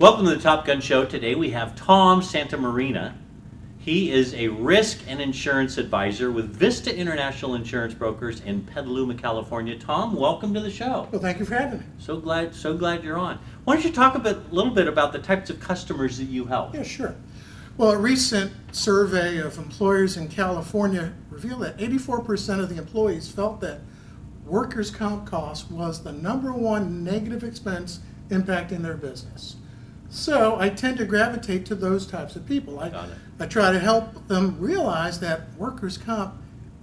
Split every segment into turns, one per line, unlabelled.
Welcome to the Top Gun Show. Today we have Tom Santamorena. He is a risk and insurance advisor with Vista International Insurance Brokers in Petaluma, California. Tom, welcome to the show.
Well, thank you for having me.
So glad you're on. Why don't you talk a little bit about the types of customers that you help?
Yeah, sure. Well, a recent survey of employers in California revealed that 84% of the employees felt that workers' comp cost was the #1 negative expense impacting their business. So I tend to gravitate to those types of people. I try to help them realize that workers' comp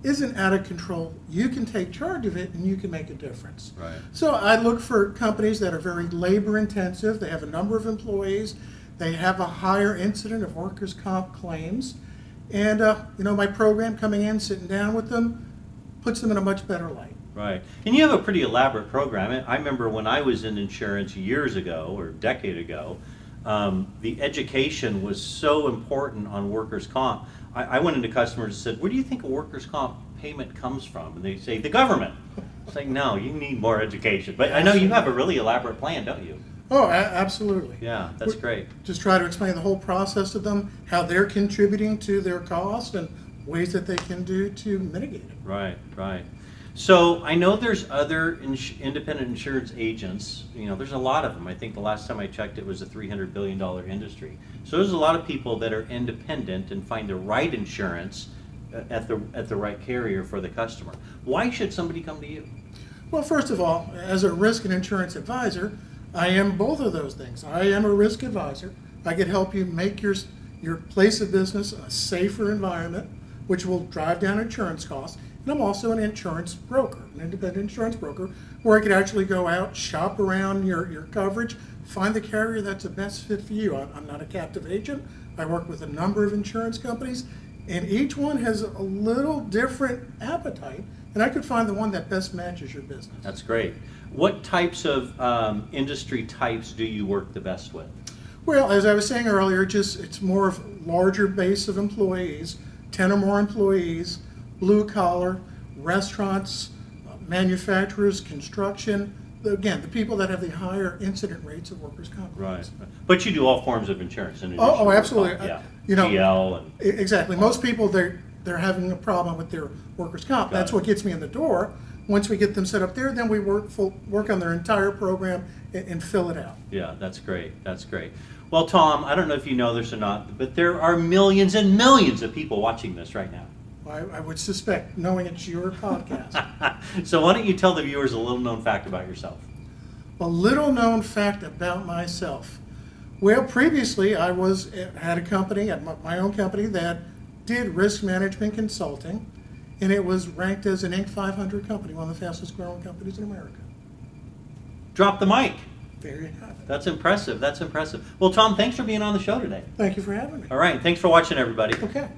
isn't out of control. You can take charge of it and you can make a difference.
Right.
So I look for companies that are very labor intensive. They have a number of employees. They have a higher incident of workers' comp claims. And my program coming in, sitting down with them, puts them in a much better light.
Right. And you have a pretty elaborate program. I remember when I was in insurance years ago, or a decade ago, the education was so important on workers' comp. I went into customers and said, where do you think a workers' comp payment comes from? And they say, the government. It's like, no, you need more education. But I know you have a really elaborate plan, don't you?
Oh, absolutely.
Yeah, that's great.
Just try to explain the whole process to them, how they're contributing to their cost and ways that they can do to mitigate it.
Right. So I know there's other independent insurance agents. There's a lot of them. I think the last time I checked, it was a $300 billion industry. So there's a lot of people that are independent and find the right insurance at the right carrier for the customer. Why should somebody come to you?
Well, first of all, as a risk and insurance advisor, I am both of those things. I am a risk advisor. I can help you make your place of business a safer environment, which will drive down insurance costs. And I'm also an insurance broker, an independent insurance broker, where I could actually go out, shop around your coverage, find the carrier that's the best fit for you. I'm not a captive agent. I work with a number of insurance companies, and each one has a little different appetite, and I could find the one that best matches your business.
That's great. What types of industry types do you work the best with?
Well, as I was saying earlier, it's more of larger base of employees, 10 or more employees, blue collar, restaurants, manufacturers, construction. Again, the people that have the higher incident rates of workers' comp.
Right. But you do all forms of insurance. In addition
Oh,
to
absolutely.
Yeah.
GL.
And
Exactly. Most people, they're having a problem with their workers' comp. That's what gets me in the door. Once we get them set up there, then we work on their entire program and fill it out.
Yeah, that's great. Well, Tom, I don't know if you know this or not, but there are millions and millions of people watching this right now.
I would suspect, knowing it's your podcast.
So why don't you tell the viewers a little known fact about yourself?
A little known fact about myself. Well, previously I had a company, my own company, that did risk management consulting, and it was ranked as an Inc. 500 company, one of the fastest growing companies in America.
Drop the mic.
There you have it.
That's impressive. Well, Tom, thanks for being on the show today.
Thank you for having me.
All right, thanks for watching, everybody.
Okay.